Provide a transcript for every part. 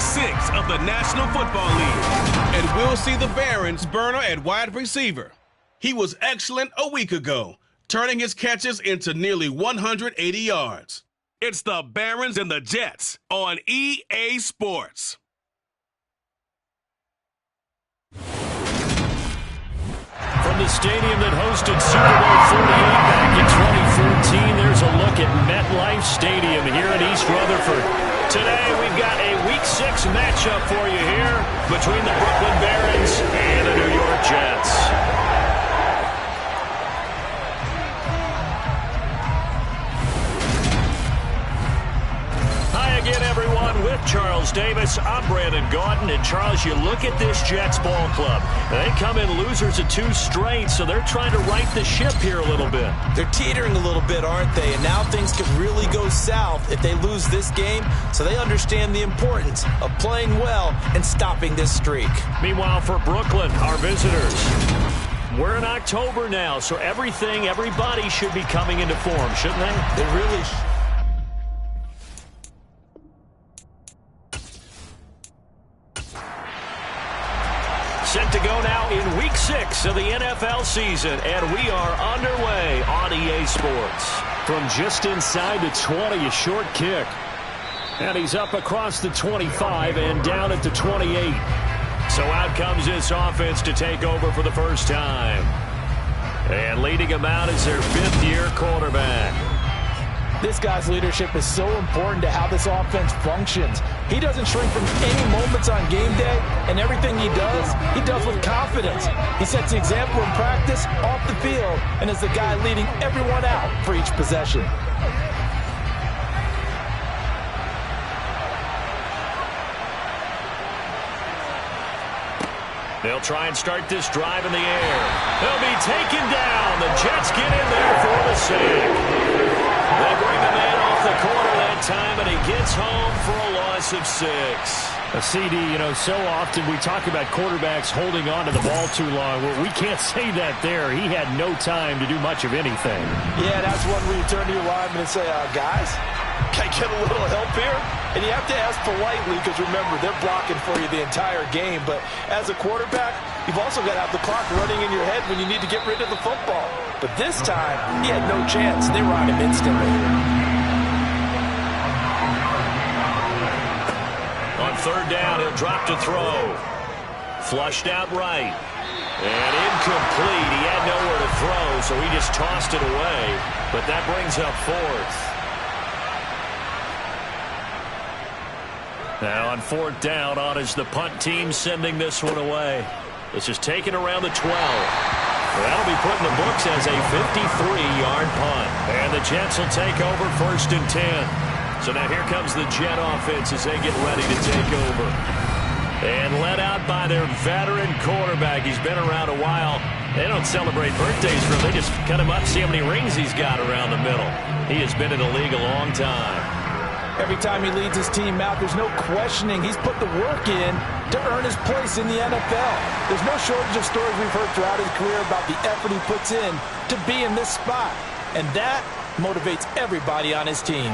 6 of the National Football League. And we'll see the Barons' burner at wide receiver. He was excellent a week ago, turning his catches into nearly 180 yards. It's the Barons and the Jets on EA Sports. From the stadium that hosted Super Bowl 48 back in 2014, there's a look at MetLife Stadium here in East Rutherford. Today, we've got a Week 6 matchup for you here between the Brooklyn Barons and the New York Jets. Again, everyone, with Charles Davis, I'm Brandon Gaudin. And Charles, you look at this Jets ball club. They come in losers of 2 straight, so they're trying to right the ship here a little bit. They're teetering a little bit, aren't they? And now things could really go south if they lose this game, so they understand the importance of playing well and stopping this streak. Meanwhile, for Brooklyn, our visitors, we're in October now, so everybody should be coming into form, shouldn't they? They really should. Set to go now in Week 6 of the NFL season, and we are underway on EA Sports. From just inside the 20, a short kick. And he's up across the 25 and down at the 28. So out comes this offense to take over for the first time. And leading him out is their 5th-year quarterback. This guy's leadership is so important to how this offense functions. He doesn't shrink from any moments on game day, and everything he does with confidence. He sets the example in practice, off the field, and is the guy leading everyone out for each possession. They'll try and start this drive in the air. They'll be taken down. The Jets get in there for the sack. They bring the man off the corner that time, and he gets home for a loss of 6. A CD, so often we talk about quarterbacks holding on to the ball too long. Well, we can't say that there. He had no time to do much of anything. Yeah, that's one where you turn to your lineman and say, guys, can I get a little help here? And you have to ask politely because, remember, they're blocking for you the entire game. But as a quarterback, you've also got to have the clock running in your head when you need to get rid of the football. But this time, he had no chance. They were on him instantly. On 3rd down, he'll drop to throw. Flushed out right. And incomplete. He had nowhere to throw, so he just tossed it away. But that brings up 4th. Now on 4th down, on is the punt team sending this one away. This is taken around the 12. That'll be put in the books as a 53-yard punt. And the Jets will take over 1st and 10. So now here comes the Jet offense as they get ready to take over. And led out by their veteran quarterback. He's been around a while. They don't celebrate birthdays for him. They just cut him up, see how many rings he's got around the middle. He has been in the league a long time. Every time he leads his team out, there's no questioning. He's put the work in to earn his place in the NFL. There's no shortage of stories we've heard throughout his career about the effort he puts in to be in this spot. And that motivates everybody on his team.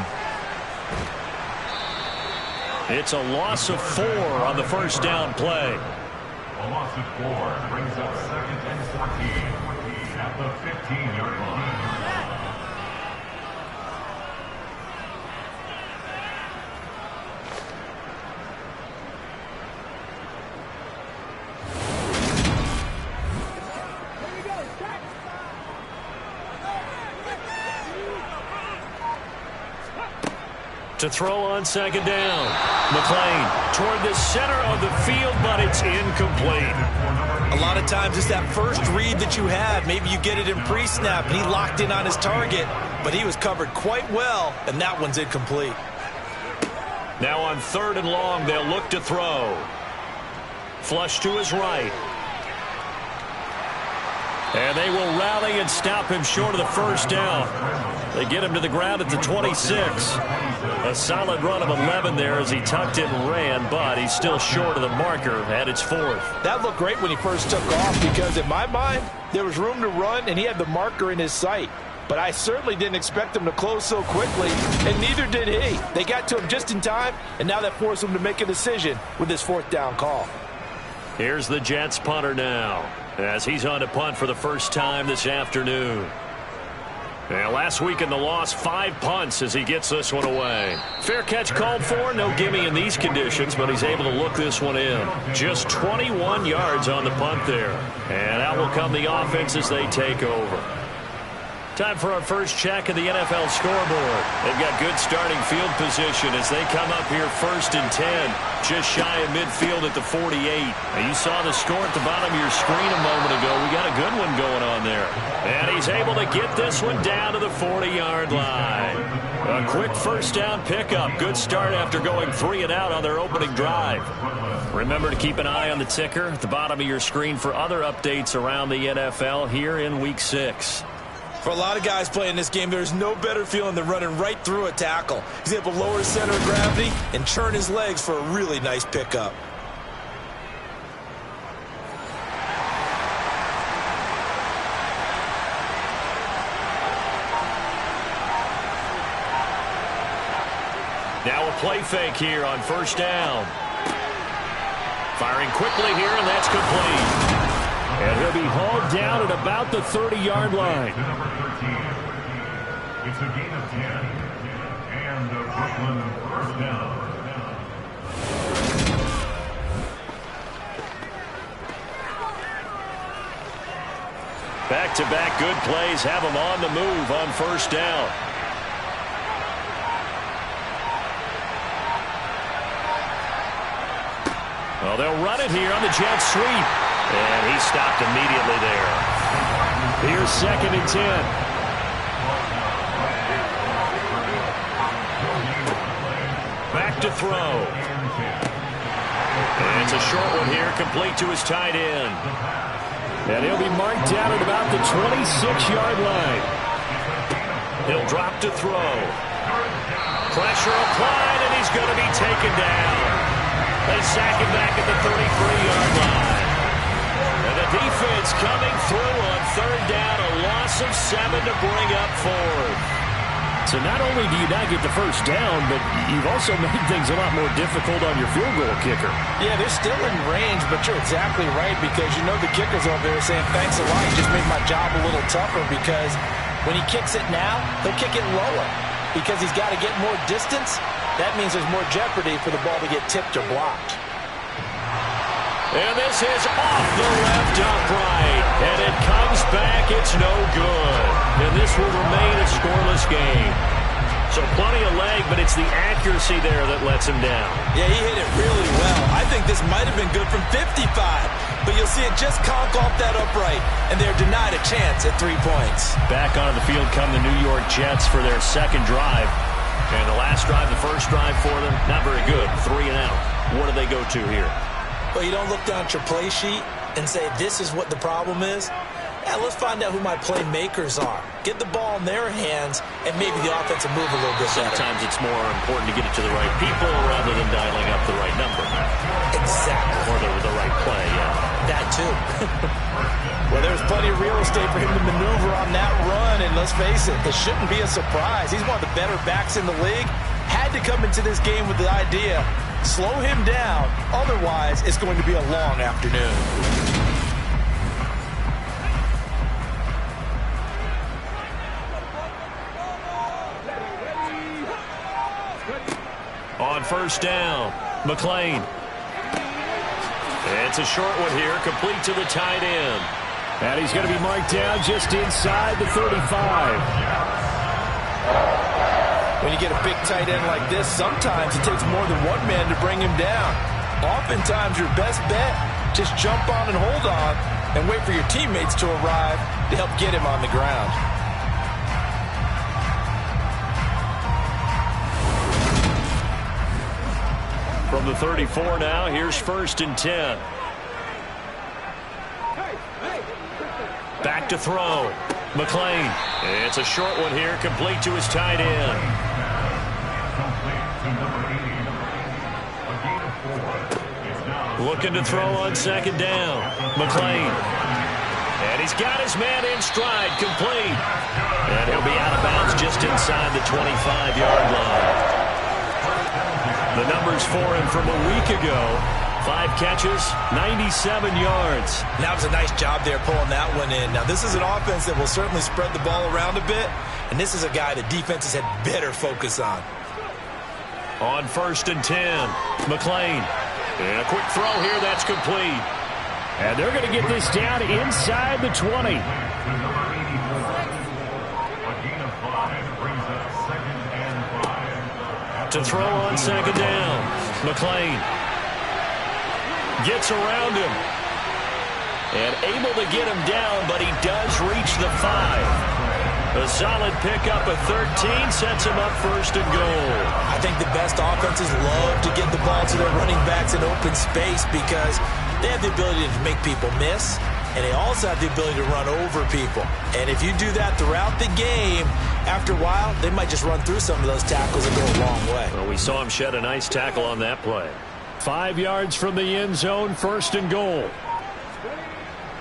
It's a loss of 4 on the 1st down play. A loss of 4 brings up 2nd and 14 at the 15-yard line. To throw on 2nd down. McClain toward the center of the field, but it's incomplete. A lot of times it's that first read that you have. Maybe you get it in pre-snap, and he locked in on his target, but he was covered quite well, and that one's incomplete. Now on 3rd and long, they'll look to throw. Flush to his right. And they will rally and stop him short of the 1st down. They get him to the ground at the 26. A solid run of 11 there as he tucked it and ran, but he's still short of the marker at its 4th. That looked great when he first took off because, in my mind, there was room to run, and he had the marker in his sight. but I certainly didn't expect them to close so quickly, and neither did he. They got to him just in time, and now that forced him to make a decision with his 4th down call. Here's the Jets punter now, as he's on to punt for the first time this afternoon. And last week in the loss, 5 punts as he gets this one away. Fair catch called for, no gimme in these conditions, but he's able to look this one in. Just 21 yards on the punt there. And out will come the offense as they take over. Time for our first check of the NFL scoreboard. They've got good starting field position as they come up here 1st and 10, just shy of midfield at the 48. Now you saw the score at the bottom of your screen a moment ago. We got a good one going on there. And he's able to get this one down to the 40-yard line. A quick first down pickup. Good start after going 3 and out on their opening drive. Remember to keep an eye on the ticker at the bottom of your screen for other updates around the NFL here in Week 6. For a lot of guys playing this game, there's no better feeling than running right through a tackle. He's able to lower his center of gravity and churn his legs for a really nice pickup. Now a play fake here on first down. Firing quickly here, and that's complete. And he'll be hauled down at about the 30-yard line. Number 13. It's a gain of 10. And the Brooklyn first down. Back-to-back good plays have him on the move on first down. Well, they'll run it here on the jet sweep. And he stopped immediately there. Here's 2nd and 10. Back to throw. And it's a short one here, complete to his tight end. And he'll be marked down at about the 26-yard line. He'll drop to throw. Pressure applied, and he's going to be taken down. They sack him back at the 33-yard line. And the defense coming through on 3rd down, a loss of 7 to bring up 4th. So not only do you not get the first down, but you've also made things a lot more difficult on your field goal kicker. Yeah, they're still in range, but you're exactly right because you know the kicker's over there saying, thanks a lot, you just made my job a little tougher because when he kicks it now, he'll kick it lower because he's got to get more distance. That means there's more jeopardy for the ball to get tipped or blocked. And this is off the left upright. And it comes back. It's no good. And this will remain a scoreless game. So plenty of leg, but it's the accuracy there that lets him down. Yeah, he hit it really well. I think this might have been good from 55. But you'll see it just conk off that upright. And they're denied a chance at 3 points. Back onto the field come the New York Jets for their 2nd drive. And the last drive, the first drive for them, not very good. 3 and out. What do they go to here? Well, you don't look down at your play sheet and say, this is what the problem is. Yeah, let's find out who my playmakers are. Get the ball in their hands, and maybe the offense will move a little bit better. Sometimes it's more important to get it to the right people rather than dialing up the right number. Exactly. Or the right play, yeah. That, too. Well, there's plenty of real estate for him to maneuver on that run, and let's face it, it shouldn't be a surprise. He's one of the better backs in the league. Had to come into this game with the idea, slow him down, otherwise it's going to be a long afternoon. On first down, McLean. It's a short one here, complete to the tight end. And he's going to be marked down just inside the 35. When you get a big tight end like this, sometimes it takes more than one man to bring him down. Oftentimes, your best bet, just jump on and hold on and wait for your teammates to arrive to help get him on the ground. From the 34 now, here's 1st and 10. Back to throw. McLean. It's a short one here, complete to his tight end. Looking to throw on 2nd down. McLean. And he's got his man in stride, complete. And he'll be out of bounds just inside the 25-yard line. The numbers for him from a week ago: 5 catches, 97 yards. That was a nice job there pulling that one in. Now, this is an offense that will certainly spread the ball around a bit, and this is a guy that defenses had better focus on. On 1st and 10, McLean. And a quick throw here, that's complete. And they're going to get this down inside the 20. To number 84. A gain of 5 brings up 2nd and 5. To throw on 2nd down, McLean gets around him and able to get him down, but he does reach the 5. A solid pickup of 13 sets him up 1st and goal. I think the best offenses love to get the ball to their running backs in open space because they have the ability to make people miss, and they also have the ability to run over people. And if you do that throughout the game, after a while, they might just run through some of those tackles and go a long way. Well, we saw him shed a nice tackle on that play. 5 yards from the end zone, 1st and goal.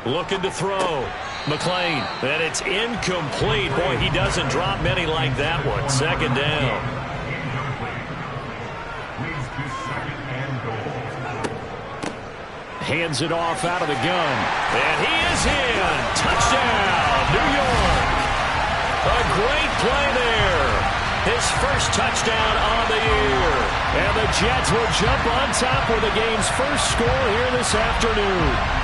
Looking to throw. McLean, and it's incomplete. Boy, he doesn't drop many like that one. 2nd down. Leads to 2nd and goal. Hands it off out of the gun. And he is in. Touchdown, New York. A great play there. His first touchdown on the year. And the Jets will jump on top with the game's first score here this afternoon.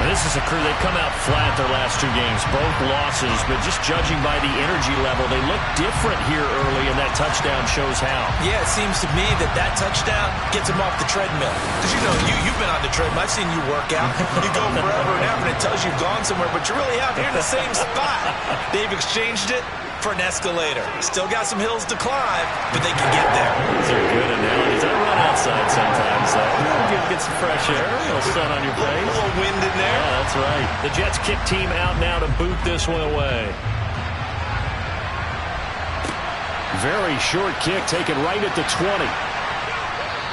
This is a crew, they've come out flat their last 2 games, both losses, but just judging by the energy level, they look different here early, and that touchdown shows how. Yeah, it seems to me that touchdown gets them off the treadmill. Because, you know, you've been on the treadmill. I've seen you work out. You go forever and ever, and it tells you you've gone somewhere, but you're really out here in the same spot. They've exchanged it for an escalator. Still got some hills to climb, but they can get there. These are good analogies. I run outside sometimes. Get some fresh air, a little sun on your face. A little wind in there. Yeah, that's right. The Jets kick team out now to boot this one away. Very short kick taken right at the 20.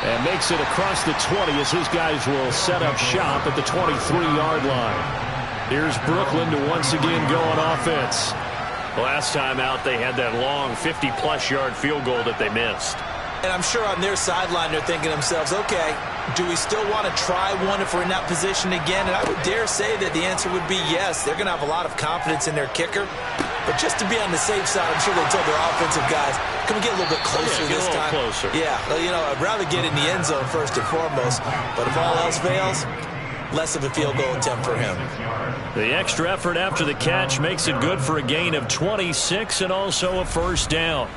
And makes it across the 20 as his guys will set up shop at the 23-yard line. Here's Brooklyn to once again go on offense. Last time out, they had that long 50-plus yard field goal that they missed. And I'm sure on their sideline they're thinking to themselves, okay, do we still want to try one if we're in that position again? And I would dare say that the answer would be yes. They're going to have a lot of confidence in their kicker. But just to be on the safe side, I'm sure they told their offensive guys, can we get a little bit closer this time? Closer. Yeah, well, you know, I'd rather get in the end zone first and foremost. But if all else fails, less of a field goal attempt for him. The extra effort after the catch makes it good for a gain of 26 and also a 1st down.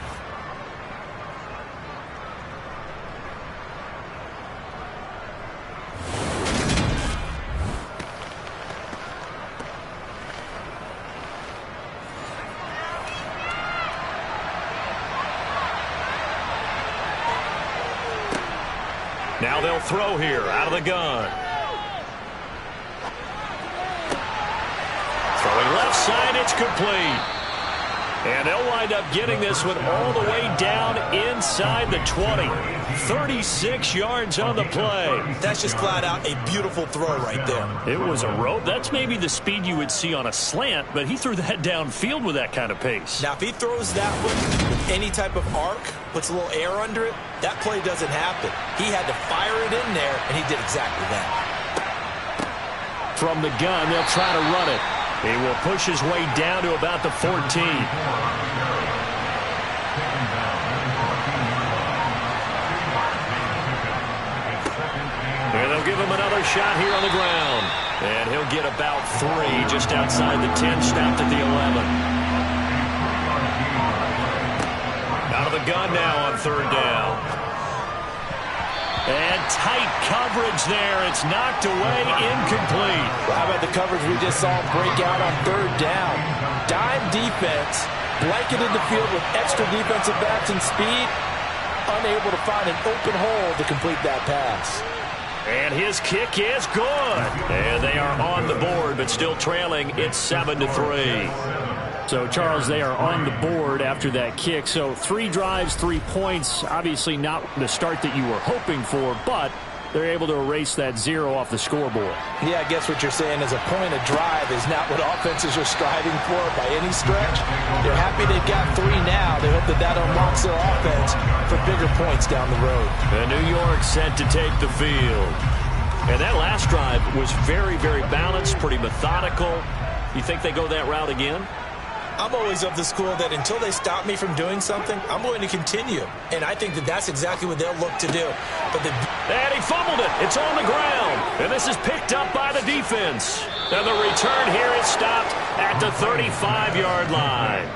Now they'll throw here out of the gun. Throwing left side, it's complete. And they'll wind up getting this one all the way down inside the 20. 36 yards on the play. That's just flat out a beautiful throw right there. It was a rope. That's maybe the speed you would see on a slant, but he threw that downfield with that kind of pace. Now, if he throws that one with any type of arc, puts a little air under it, that play doesn't happen. He had to fire it in there, and he did exactly that. From the gun, they'll try to run it. He will push his way down to about the 14. And they'll give him another shot here on the ground. And he'll get about 3 just outside the 10, stopped at the 11. Out of the gun now on 3rd down. And tight coverage there. It's knocked away, incomplete. Well, how about the coverage we just saw him break out on 3rd down? Dime defense, blanketed the field with extra defensive backs and speed, unable to find an open hole to complete that pass. And his kick is good. And they are on the board, but still trailing. It's 7-3. So, Charles, they are on the board after that kick. So 3 drives, 3 points. Obviously not the start that you were hoping for, but they're able to erase that 0 off the scoreboard. Yeah, I guess what you're saying is a point of drive is not what offenses are striving for by any stretch. They're happy they've got 3 now. They hope that that unlocks their offense for bigger points down the road. And New York set to take the field. And that last drive was very, very balanced, pretty methodical. You think they go that route again? I'm always of the school that until they stop me from doing something, I'm going to continue. And I think that that's exactly what they'll look to do. And he fumbled it. It's on the ground. And this is picked up by the defense. And the return here is stopped at the 35-yard line.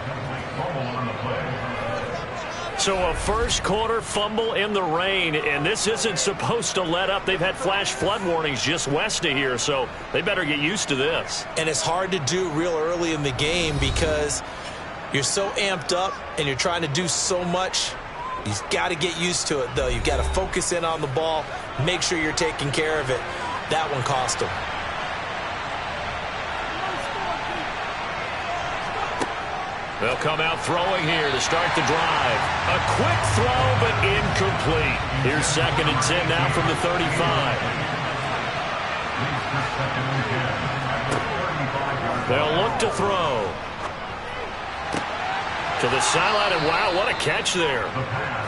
So a first quarter fumble in the rain, and this isn't supposed to let up. They've had flash flood warnings just west of here, so they better get used to this. And it's hard to do real early in the game because you're so amped up and you're trying to do so much. You've got to get used to it, though. You've got to focus in on the ball, make sure you're taking care of it. That one cost them. They'll come out throwing here to start the drive. A quick throw, but incomplete. Here's 2nd and 10 now from the 35. They'll look to throw. To the sideline, and wow, what a catch there.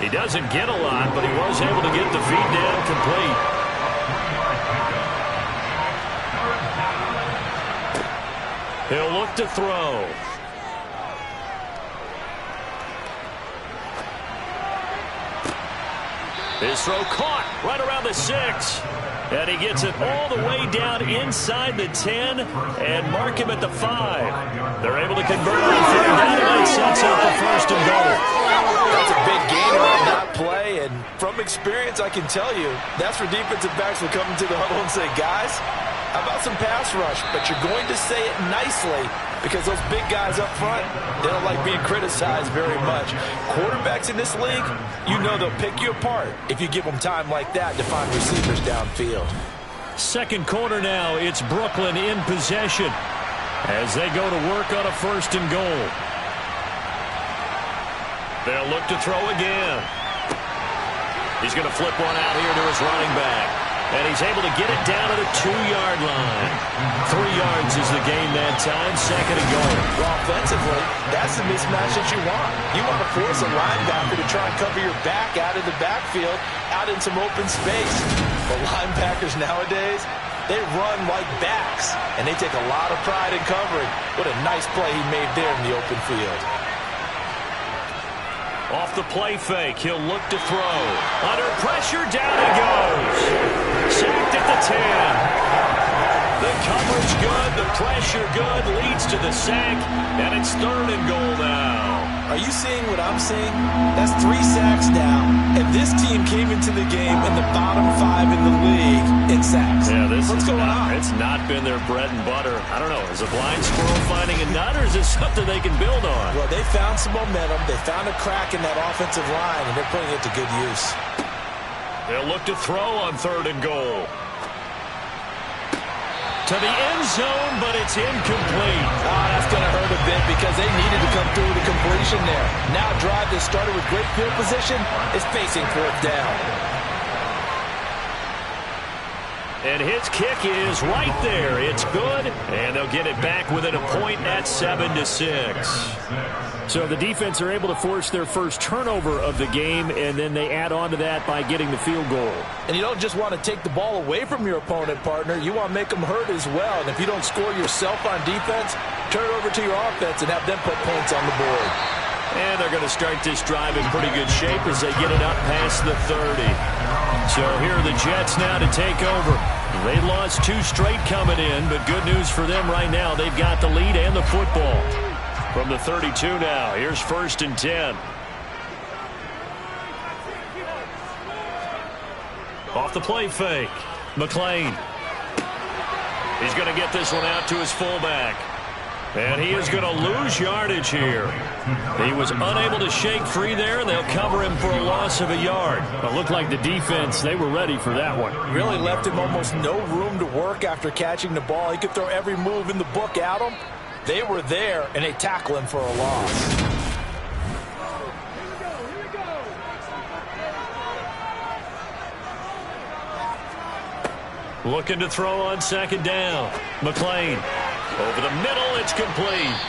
He doesn't get a lot, but he was able to get the feet down complete. He'll look to throw. His throw caught right around the 6. And he gets it all the way down inside the 10 and mark him at the 5. They're able to convert on 3rd down, and it sets up the 1st and goal. That's a big gain on that play, and from experience, I can tell you, that's where defensive backs will come into the huddle and say, guys, how about some pass rush? But you're going to say it nicely because those big guys up front, they don't like being criticized very much. Quarterbacks in this league, you know they'll pick you apart if you give them time like that to find receivers downfield. 2nd quarter now, it's Brooklyn in possession as they go to work on a 1st and goal. They'll look to throw again. He's going to flip one out here to his running back. And he's able to get it down to the 2-yard line. 3 yards is the gain that time. 2nd and goal. Well, offensively, that's the mismatch that you want. You want to force a linebacker to try and cover your back out of the backfield, out in some open space. But linebackers nowadays, they run like backs, and they take a lot of pride in covering. What a nice play he made there in the open field. Off the play fake, he'll look to throw. Under pressure, down he goes. Sacked at the 10. The coverage good, the pressure good, leads to the sack, and it's 3rd and goal now. Are you seeing what I'm seeing? That's 3 sacks now, and this team came into the game in the bottom 5 in the league in sacks. Yeah, What's going on? It's not been their bread and butter. I don't know, is a blind squirrel finding a nut, or is it something they can build on? Well, they found some momentum. They found a crack in that offensive line, and they're putting it to good use. They'll look to throw on 3rd and goal. To the end zone, but it's incomplete. Oh, that's going to hurt a bit because they needed to come through with a completion there. Now a drive that started with great field position is facing 4th down. And his kick is right there. It's good, and they'll get it back within a point at 7-6. So the defense are able to force their first turnover of the game, and then they add on to that by getting the field goal. And you don't just want to take the ball away from your opponent, partner. You want to make them hurt as well. And if you don't score yourself on defense, turn it over to your offense and have them put points on the board. And they're going to start this drive in pretty good shape as they get it up past the 30. So here are the Jets now to take over. They lost 2 straight coming in, but good news for them right now. They've got the lead and the football. From the 32 now, here's 1st and 10. Off the play fake, McLean. He's going to get this one out to his fullback. And he is going to lose yardage here. He was unable to shake free there, and they'll cover him for a loss of a yard. It looked like the defense, they were ready for that one. Really left him almost no room to work after catching the ball. He could throw every move in the book at him. They were there, and they tackle him for a loss. Looking to throw on second down. McLean. Over the middle, it's complete.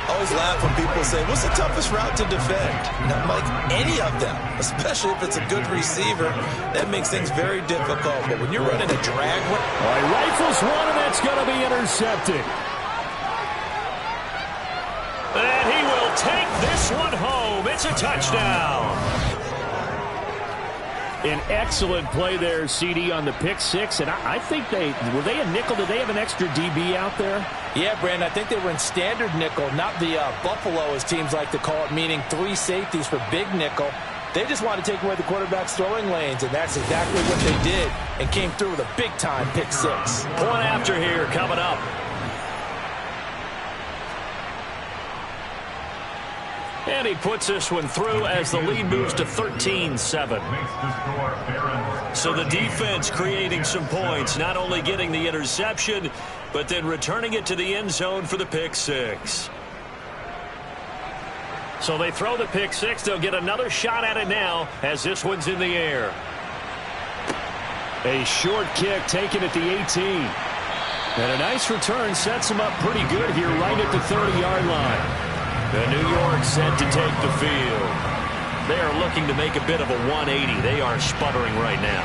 I always laugh when people say, what's the toughest route to defend? And I'm like, any of them, especially if it's a good receiver. That makes things very difficult. But when you're running a drag... All right, rifles one, and that's going to be intercepted. And he will take this one home. It's a touchdown. An excellent play there, CD, on the pick six. And I think were they a nickel? Did they have an extra DB out there? Yeah, Brandon, I think they were in standard nickel, not the Buffalo, as teams like to call it, meaning 3 safeties for big nickel. They just wanted to take away the quarterback's throwing lanes, and that's exactly what they did, and came through with a big-time pick six. Point after here coming up. And he puts this one through as the lead moves to 13-7. So the defense creating some points, not only getting the interception, but then returning it to the end zone for the pick six. So they throw the pick six. They'll get another shot at it now as this one's in the air. A short kick taken at the 18. And a nice return sets him up pretty good here right at the 30-yard line. The New York set to take the field. They are looking to make a bit of a 180. They are sputtering right now.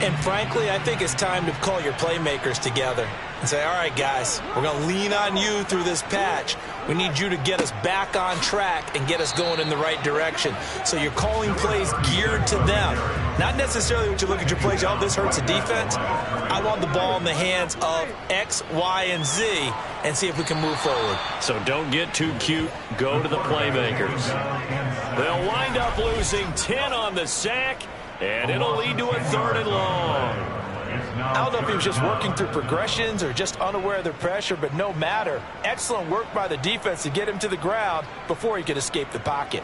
And frankly, I think it's time to call your playmakers together and say, all right, guys, we're going to lean on you through this patch. We need you to get us back on track and get us going in the right direction. So you're calling plays geared to them. Not necessarily when you look at your plays, oh, this hurts the defense. I want the ball in the hands of X, Y, and Z and see if we can move forward. So don't get too cute. Go to the playmakers. They'll wind up losing 10 on the sack, and it'll lead to a 3rd and long. I don't know if he was just working through progressions or just unaware of the pressure, but no matter. Excellent work by the defense to get him to the ground before he could escape the pocket.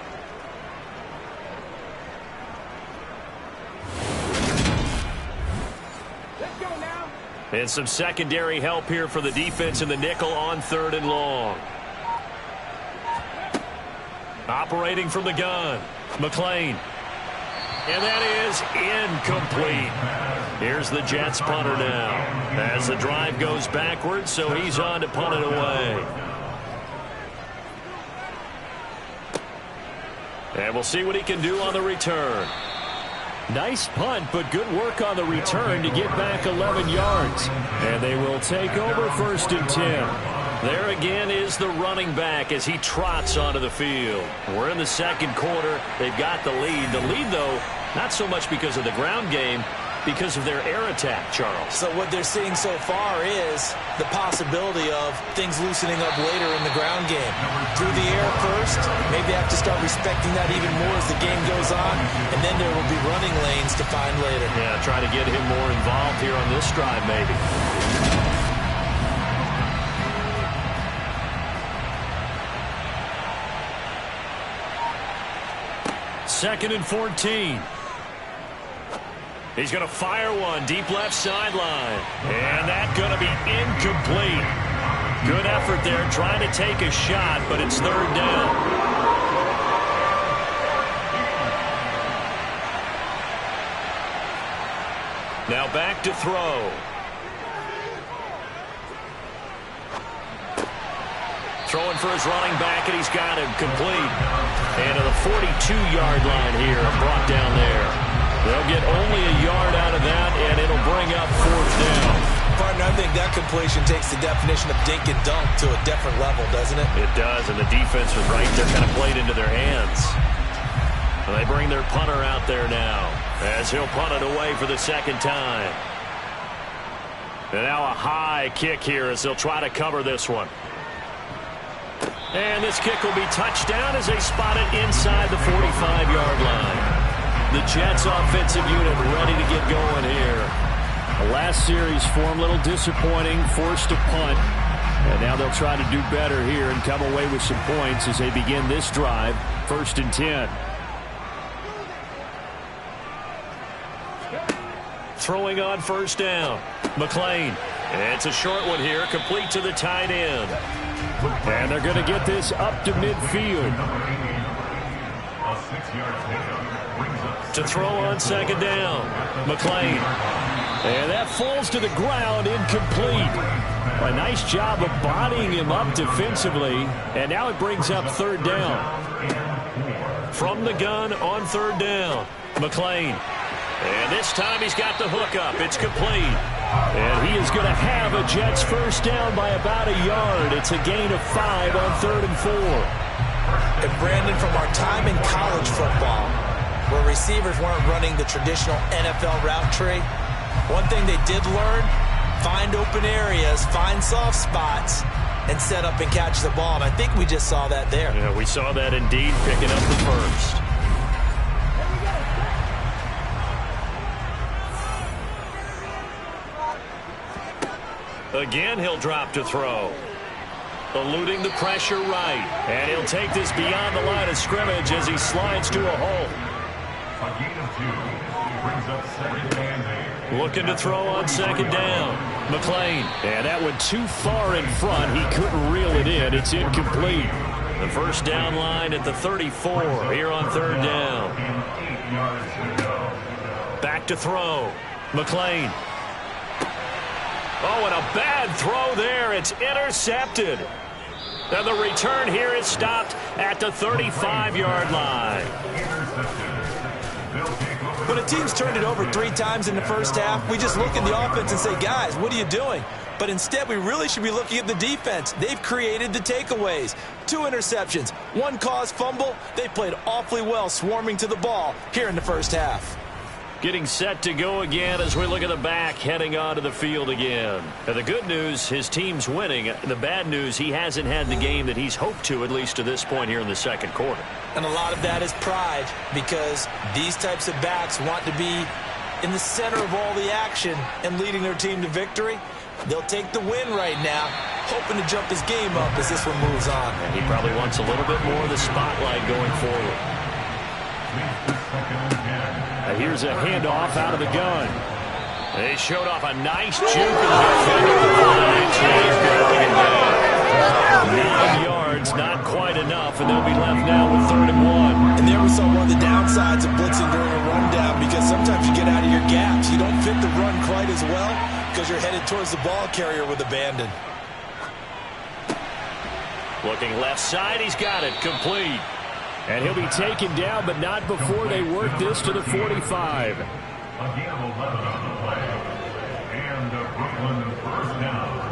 And some secondary help here for the defense in the nickel on 3rd and long. Operating from the gun, McLean. And that is incomplete. Here's the Jets punter now as the drive goes backwards, so he's on to punt it away. And we'll see what he can do on the return. Nice punt, but good work on the return to get back 11 yards. And they will take over 1st and 10. There again is the running back as he trots onto the field. We're in the 2nd quarter. They've got the lead. The lead, though, not so much because of the ground game, because of their air attack, Charles. So what they're seeing so far is the possibility of things loosening up later in the ground game. Through the air first, maybe they have to start respecting that even more as the game goes on, and then there will be running lanes to find later. Yeah, try to get him more involved here on this drive, maybe. 2nd and 14. He's going to fire one deep left sideline. And that's going to be incomplete. Good effort there trying to take a shot, but it's 3rd down. Now back to throw. Throwing for his running back, and he's got him complete. And to the 42-yard line here, brought down there. They'll get only a yard out of that, and it'll bring up 4th down. Partner, I think that completion takes the definition of dink and dunk to a different level, doesn't it? It does, and the defense was right there, kind of played into their hands. And they bring their punter out there now, as he'll punt it away for the 2nd time. And now a high kick here as they'll try to cover this one. And this kick will be touchdown as they spot it inside the 45-yard line. The Jets offensive unit ready to get going here. The last series form a little disappointing, forced to punt. And now they'll try to do better here and come away with some points as they begin this drive, 1st and 10. Throwing on 1st down, McLean. And it's a short one here, complete to the tight end. And they're going to get this up to midfield. To throw on 2nd down, McLean. And that falls to the ground, incomplete. A nice job of bodying him up defensively. And now it brings up third down. From the gun on third down, McLean. And this time he's got the hook up. It's complete. And he is going to have a Jets first down by about a yard. It's a gain of 5 on 3rd and 4. And Brandon, from our time in college football, where receivers weren't running the traditional NFL route tree, one thing they did learn, find open areas, find soft spots, and set up and catch the ball. And I think we just saw that there. Yeah, we saw that indeed, picking up the first. Again, he'll drop to throw. Eluding the pressure right. And he'll take this beyond the line of scrimmage as he slides to a hole. A gain of 2 brings up second and 8. Looking to throw on second down. McLean. And that went too far in front. He couldn't reel it in. It's incomplete. The first down line at the 34 here on third down. 8 yards to go. Back to throw. McLean. Oh, and a bad throw there. It's intercepted. And the return here is stopped at the 35-yard line. When a team's turned it over 3 times in the first half, we just look at the offense and say, guys, what are you doing? But instead, we really should be looking at the defense. They've created the takeaways. 2 interceptions, 1 caused fumble. They played awfully well swarming to the ball here in the first half. Getting set to go again as we look at the back heading onto the field again. And the good news, his team's winning. The bad news, he hasn't had the game that he's hoped to, at least to this point here in the second quarter. And a lot of that is pride, because these types of backs want to be in the center of all the action and leading their team to victory. They'll take the win right now, hoping to jump his game up as this one moves on. And he probably wants a little bit more of the spotlight going forward. Here's a handoff out of the gun. They showed off a nice juke. 9 yards, not quite enough, and they'll be left now with 3rd and 1. And there we saw one of the downsides of blitzing during a rundown, because sometimes you get out of your gaps. You don't fit the run quite as well because you're headed towards the ball carrier with abandon. Looking left side, he's got it, complete. And he'll be taken down, but not before they work this to the 45. A gain of 11 on the play. And Brooklyn first down.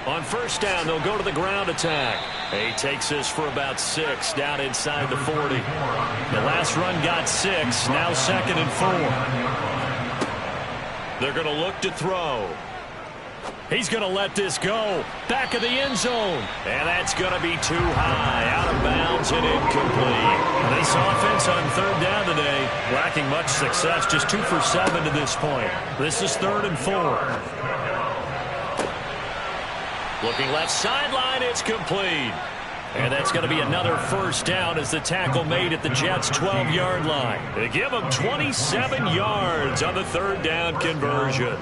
On first down, they'll go to the ground attack. He takes this for about 6 down inside the 40. The last run got 6, now 2nd and 4. They're going to look to throw. He's going to let this go. Back of the end zone. And that's going to be too high. Out of bounds and incomplete. This offense on third down today, lacking much success. Just 2 for 7 to this point. This is 3rd and 4. Looking left sideline, it's complete. And that's going to be another first down as the tackle made at the Jets' 12-yard line. They give them 27 yards on the 3rd down conversion.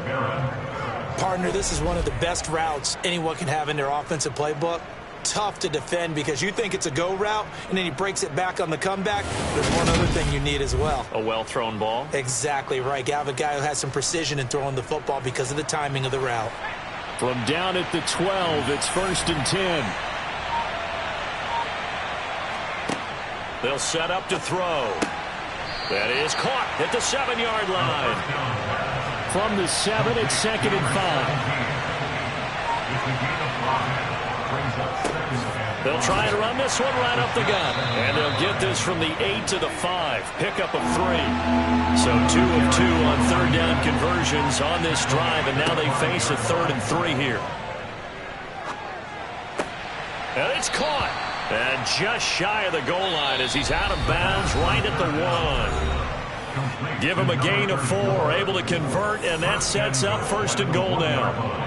Partner, this is one of the best routes anyone can have in their offensive playbook. Tough to defend because you think it's a go route, and then he breaks it back on the comeback. There's one other thing you need as well. A well-thrown ball. Exactly right. You have a guy who has some precision in throwing the football because of the timing of the route. From down at the 12, it's 1st and 10. They'll set up to throw. That is caught at the 7-yard line. From the 7, it's 2nd and 5. They'll try and run this one right up the gut. And they'll get this from the 8 to the 5. Pickup of 3. So 2 of 2 on third down conversions on this drive. And now they face a 3rd and 3 here. And it's caught. And just shy of the goal line as he's out of bounds right at the 1. Give him a gain of 4. Able to convert. And that sets up 1st and goal now.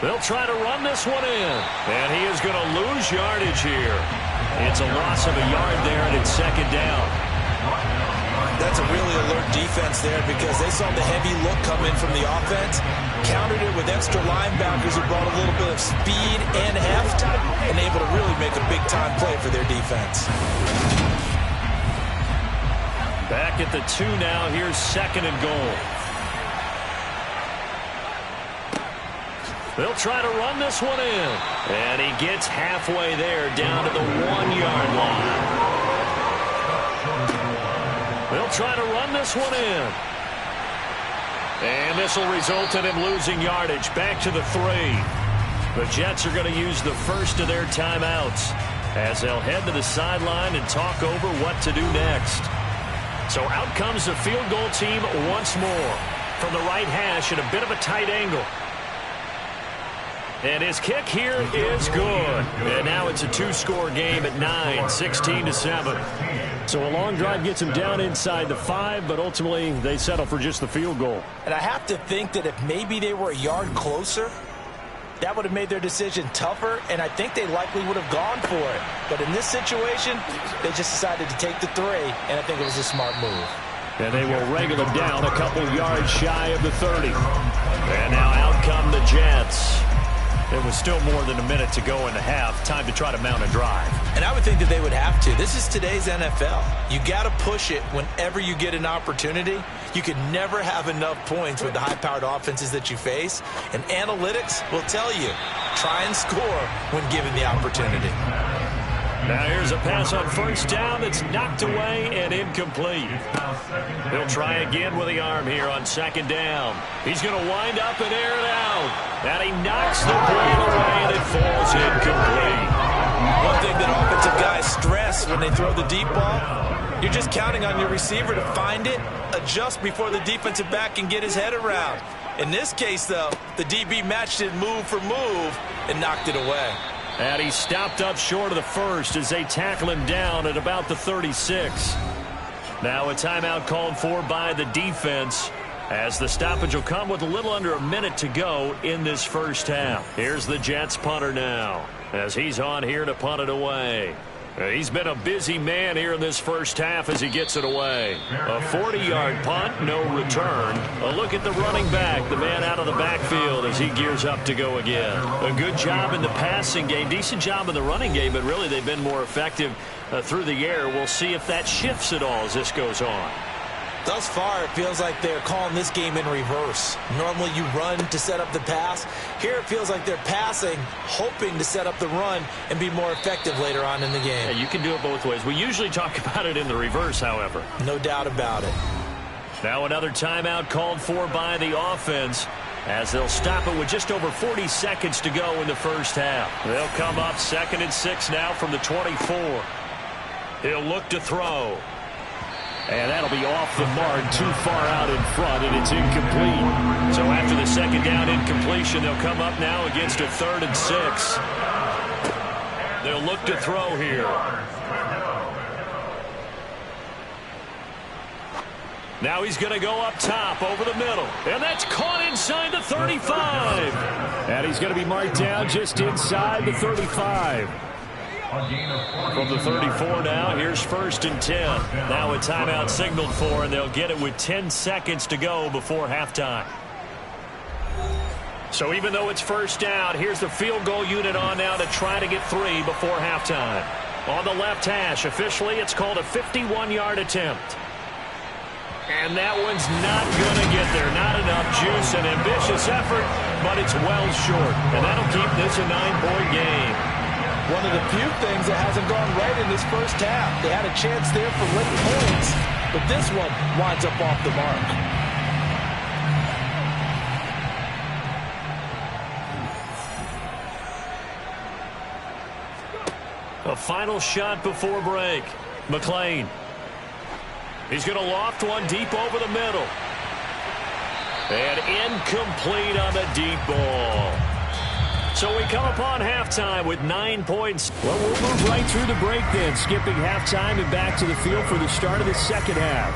They'll try to run this one in. And he is going to lose yardage here. It's a loss of a yard there, and it's second down. That's a really alert defense there because they saw the heavy look come in from the offense, countered it with extra linebackers who brought a little bit of speed and heft, and able to really make a big-time play for their defense. Back at the 2 now. Here's second and goal. They'll try to run this one in. And he gets halfway there down to the 1-yard line. They'll try to run this one in. And this will result in him losing yardage. Back to the 3. The Jets are going to use the first of their timeouts as they'll head to the sideline and talk over what to do next. So out comes the field goal team once more from the right hash at a bit of a tight angle. And his kick here is good. And now it's a 2-score game at 9, 16-7. So a long drive gets him down inside the 5, but ultimately they settle for just the field goal. And I have to think that if maybe they were a yard closer, that would have made their decision tougher, and I think they likely would have gone for it. But in this situation, they just decided to take the 3, and I think it was a smart move. And they will wrangle him down a couple yards shy of the 30. And now out come the Jets. There was still more than a minute to go in the half. Time to try to mount a drive. And I would think that they would have to. This is today's NFL. You got to push it whenever you get an opportunity. You can never have enough points with the high-powered offenses that you face. And analytics will tell you, try and score when given the opportunity. Now here's a pass on first down that's knocked away and incomplete. He'll try again with the arm here on second down. He's going to wind up and air it out. And he knocks the ball away and it falls incomplete. One thing that offensive guys stress when they throw the deep ball, you're just counting on your receiver to find it, adjust before the defensive back can get his head around. In this case, though, the DB matched it move for move and knocked it away. And he stopped up short of the first as they tackle him down at about the 36. Now a timeout called for by the defense as the stoppage will come with a little under a minute to go in this first half. Here's the Jets punter now as he's on here to punt it away. He's been a busy man here in this first half as he gets it away. A 40-yard punt, no return. A look at the running back, the man out of the backfield as he gears up to go again. A good job in the passing game, decent job in the running game, but really they've been more effective through the air. We'll see if that shifts at all as this goes on. Thus far, it feels like they're calling this game in reverse. Normally you run to set up the pass. Here it feels like they're passing, hoping to set up the run and be more effective later on in the game. Yeah, you can do it both ways. We usually talk about it in the reverse, however. No doubt about it. Now another timeout called for by the offense as they'll stop it with just over 40 seconds to go in the first half. They'll come up 2nd and 6 now from the 24. He'll look to throw. And that'll be off the mark, too far out in front, and it's incomplete. So after the second down incompletion, they'll come up now against a 3rd and 6. They'll look to throw here. Now he's going to go up top over the middle. And that's caught inside the 35. And he's going to be marked down just inside the 35. From the 34 now, here's 1st and 10. Now a timeout signaled for, and they'll get it with 10 seconds to go before halftime. So even though it's first down, here's the field goal unit on now to try to get 3 before halftime. On the left hash, officially it's called a 51-yard attempt. And that one's not going to get there. Not enough juice, an ambitious effort, but it's well short. And that'll keep this a 9-point game. One of the few things that hasn't gone right in this first half. They had a chance there for late points, but this one winds up off the mark. A final shot before break. McLean. He's going to loft one deep over the middle. And incomplete on the deep ball. So we come upon halftime with 9 points. Well, we'll move right through the break then, skipping halftime and back to the field for the start of the second half.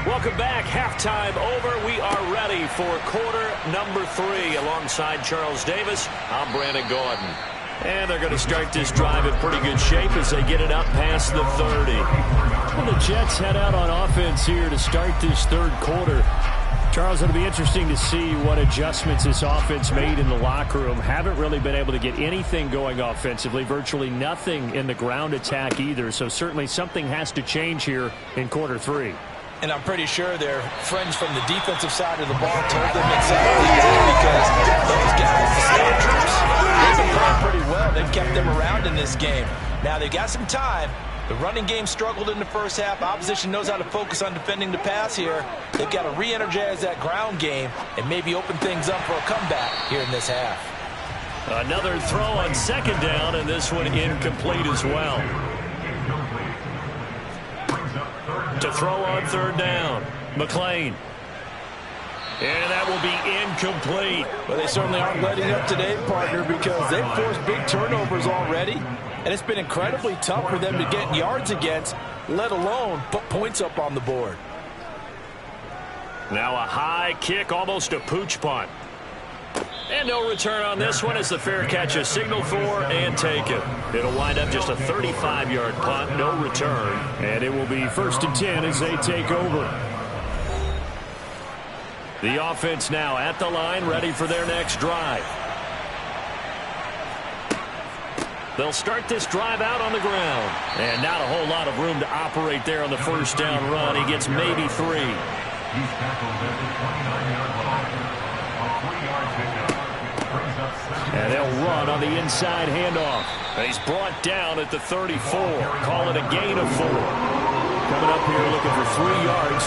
Welcome back. Halftime over. We are ready for quarter number 3. Alongside Charles Davis, I'm Brandon Gordon. And they're going to start this drive in pretty good shape as they get it up past the 30. Well, the Jets head out on offense here to start this third quarter. Charles, it'll be interesting to see what adjustments this offense made in the locker room. Haven't really been able to get anything going offensively, virtually nothing in the ground attack either. So certainly something has to change here in quarter 3. And I'm pretty sure their friends from the defensive side of the ball told them exactly that, because those guys, the scout troops, they've been playing pretty well. They've kept them around in this game. Now they've got some time. The running game struggled in the first half. Opposition knows how to focus on defending the pass here. They've got to re-energize that ground game and maybe open things up for a comeback here in this half. Another throw on second down, and this one incomplete as well. To throw on third down, McClain. And that will be incomplete. Well, they certainly aren't letting up today, partner, because they've forced big turnovers already. And it's been incredibly tough for them to get yards against, let alone put points up on the board. Now a high kick, almost a pooch punt. And no return on this one as the fair catch is signaled for and taken. It'll wind up just a 35-yard punt, no return. And it will be 1st and 10 as they take over. The offense now at the line, ready for their next drive. They'll start this drive out on the ground. And not a whole lot of room to operate there on the first down run. He gets maybe 3. He's tackled at the 29-yard line. A 3-yard pickup. Brings up second. And they'll run on the inside handoff. He's brought down at the 34. Call it a gain of 4. Coming up here looking for 3 yards.